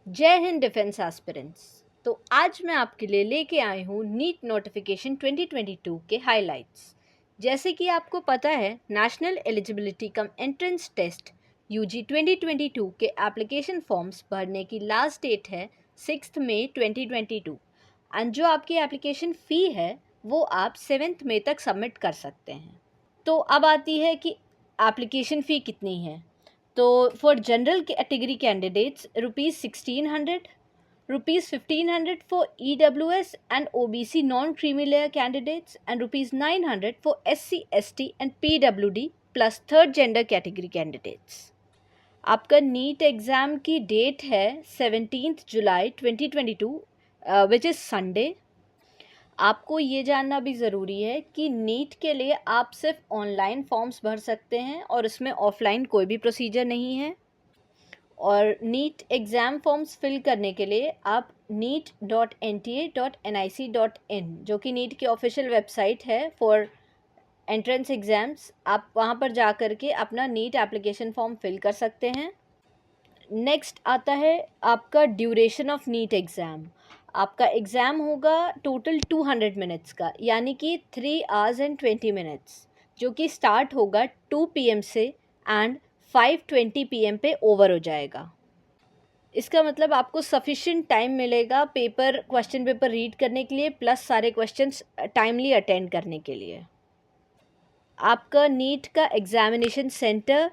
जय Hind defence aspirants. तो आज मैं आपके लिए लेके आई हूँ नीट नोटिफिकेशन 2022 के हाइलाइट्स। जैसे कि आपको पता है, national eligibility cum entrance test UG 2022 के एप्लीकेशन फॉर्म्स भरने की लास्ट डेट है 6 मई 2022 एंड जो आपकी एप्लीकेशन फ़ी है वो आप 7 मई तक सबमिट कर सकते हैं। तो अब आती है कि एप्लीकेशन फ़ी कितनी है। तो for general category candidates ₹1600, ₹1500 for EWS and OBC non-creamy layer candidates and ₹900 for SC, ST and PWD plus third gender category candidates। आपका नीट एग्ज़ाम की डेट है 17 जुलाई 2022 विच इज़ संडे। आपको ये जानना भी ज़रूरी है कि नीट के लिए आप सिर्फ ऑनलाइन फॉर्म्स भर सकते हैं और इसमें ऑफलाइन कोई भी प्रोसीजर नहीं है। और नीट एग्ज़ाम फॉर्म्स फिल करने के लिए आप neet.nta.nic.in जो कि नीट की ऑफिशियल वेबसाइट है फॉर एंट्रेंस एग्ज़ाम्स, आप वहाँ पर जा कर के अपना नीट एप्लीकेशन फॉर्म फिल कर सकते हैं। नेक्स्ट आता है आपका ड्यूरेशन ऑफ नीट एग्ज़ाम। आपका एग्ज़ाम होगा टोटल 200 मिनट्स का, यानी कि 3 hours and 20 minutes, जो कि स्टार्ट होगा 2 PM से एंड 5:20 PM पे ओवर हो जाएगा। इसका मतलब आपको सफिशिएंट टाइम मिलेगा क्वेश्चन पेपर रीड करने के लिए प्लस सारे क्वेश्चंस टाइमली अटेंड करने के लिए। आपका नीट का एग्ज़ामिनेशन सेंटर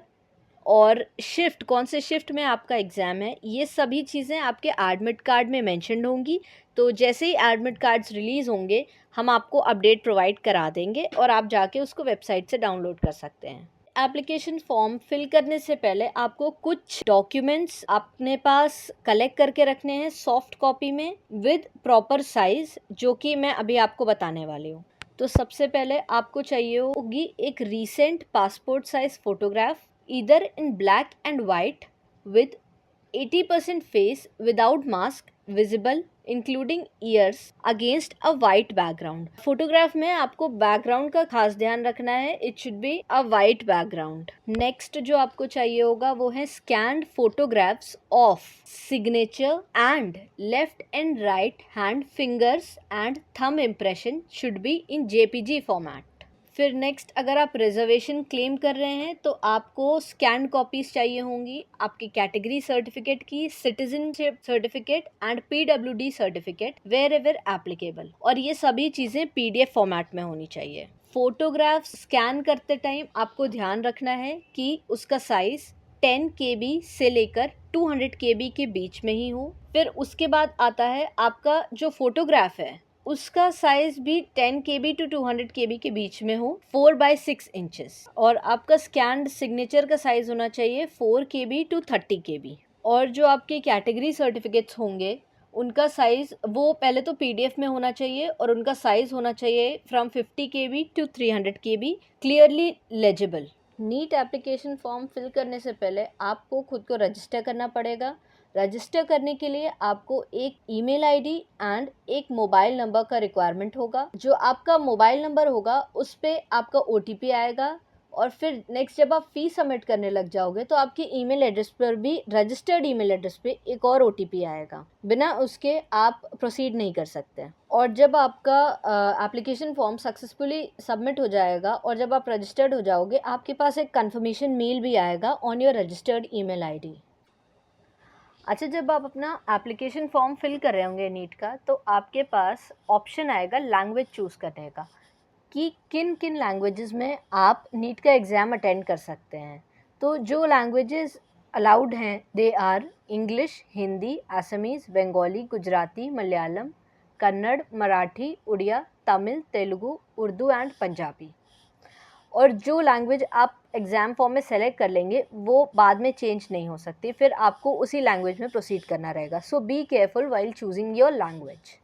और शिफ्ट, कौन से शिफ्ट में आपका एग्ज़ाम है, ये सभी चीज़ें आपके एडमिट कार्ड में मेंशन्ड होंगी। तो जैसे ही एडमिट कार्ड्स रिलीज़ होंगे हम आपको अपडेट प्रोवाइड करा देंगे और आप जाके उसको वेबसाइट से डाउनलोड कर सकते हैं। एप्लीकेशन फॉर्म फिल करने से पहले आपको कुछ डॉक्यूमेंट्स अपने पास कलेक्ट करके रखने हैं सॉफ्ट कॉपी में विद प्रॉपर साइज़, जो कि मैं अभी आपको बताने वाली हूँ। तो सबसे पहले आपको चाहिए होगी एक recent passport size photograph, either in black and white with 80% face without mask visible including years against a white background. Photograph में आपको बैकग्राउंड का खास ध्यान रखना है, it should be a white background. Next जो आपको चाहिए होगा वो है scanned photographs of signature and left and right hand fingers and thumb impression should be in JPG format. फिर नेक्स्ट, अगर आप रिजर्वेशन क्लेम कर रहे हैं तो आपको स्कैन कॉपीज़ चाहिए होंगी आपकी कैटेगरी सर्टिफिकेट की, citizenship certificate and PWD certificate wherever applicable, और ये सभी चीज़ें PDF फॉर्मेट में होनी चाहिए। फोटोग्राफ स्कैन करते टाइम आपको ध्यान रखना है कि उसका साइज़ 10 KB से लेकर 200 KB के बीच में ही हो। फिर उसके बाद आता है आपका जो फोटोग्राफ है उसका साइज भी 10 KB टू 200 KB के बीच में हो, 4/6 इंचेस, और आपका स्कैन्ड सिग्नेचर का साइज होना चाहिए 4 KB टू 30 KB। और जो आपके कैटेगरी सर्टिफिकेट्स होंगे उनका साइज वो पहले तो PDF में होना चाहिए और उनका साइज होना चाहिए from 50 KB to 300 KB, clearly legible. NEET application form fill करने से पहले आपको खुद को रजिस्टर करना पड़ेगा। रजिस्टर करने के लिए आपको एक ईमेल आईडी एंड एक मोबाइल नंबर का रिक्वायरमेंट होगा। जो आपका मोबाइल नंबर होगा उस पर आपका OTP आएगा, और फिर नेक्स्ट जब आप फी सबमिट करने लग जाओगे तो आपके ईमेल एड्रेस पर भी, रजिस्टर्ड ईमेल एड्रेस पे एक और OTP आएगा, बिना उसके आप प्रोसीड नहीं कर सकते। और जब आपका एप्लीकेशन फॉर्म सक्सेसफुली सबमिट हो जाएगा और जब आप रजिस्टर्ड हो जाओगे आपके पास एक कंफर्मेशन मेल भी आएगा on your registered email ID. अच्छा, जब आप अपना एप्लीकेशन फॉर्म फिल कर रहे होंगे नीट का तो आपके पास ऑप्शन आएगा लैंग्वेज चूज़ करने का कि किन किन लैंग्वेजेस में आप नीट का एग्ज़ाम अटेंड कर सकते हैं। तो जो लैंग्वेजेस अलाउड हैं they are English, Hindi, Assamese, Bengali, Gujarati, Malayalam, Kannada, Marathi, Oriya, Tamil, Telugu, Urdu and Punjabi. और जो लैंग्वेज आप एग्ज़ाम फॉर्म में सेलेक्ट कर लेंगे वो बाद में चेंज नहीं हो सकती, फिर आपको उसी लैंग्वेज में प्रोसीड करना रहेगा। So be careful while choosing your language.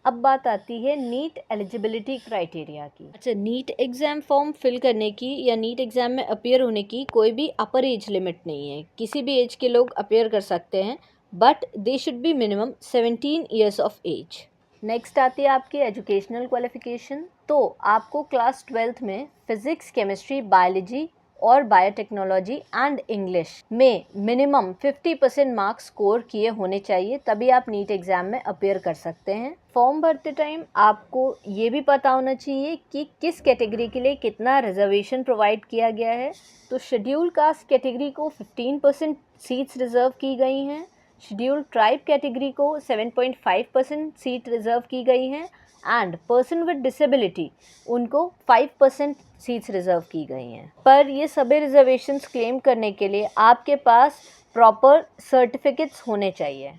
अब बात आती है नीट एलिजिबिलिटी क्राइटेरिया की। अच्छा, नीट एग्ज़ाम फॉर्म फिल करने की या नीट एग्ज़ाम में अपीयर होने की कोई भी अपर एज लिमिट नहीं है, किसी भी एज के लोग अपीयर कर सकते हैं, but they should be minimum 17 years of age. Next आती है आपकी एजुकेशनल क्वालिफिकेशन। तो आपको क्लास 12th में फिज़िक्स, केमिस्ट्री, बायोलॉजी और बायोटेक्नोलॉजी एंड इंग्लिश में मिनिमम 50% मार्क्स स्कोर किए होने चाहिए, तभी आप नीट एग्ज़ाम में अपीयर कर सकते हैं। फॉर्म भरते टाइम आपको ये भी पता होना चाहिए कि किस कैटेगरी के लिए कितना रिजर्वेशन प्रोवाइड किया गया है। तो शेड्यूल कास्ट कैटेगरी को 15% सीट्स रिजर्व की गई हैं, शेड्यूल ट्राइब कैटेगरी को 7.5% सीट रिजर्व की गई हैं एंड पर्सन विद डिसेबिलिटी उनको 5% सीट्स रिजर्व की गई हैं। पर ये सभी रिजर्वेशंस क्लेम करने के लिए आपके पास प्रॉपर सर्टिफिकेट्स होने चाहिए।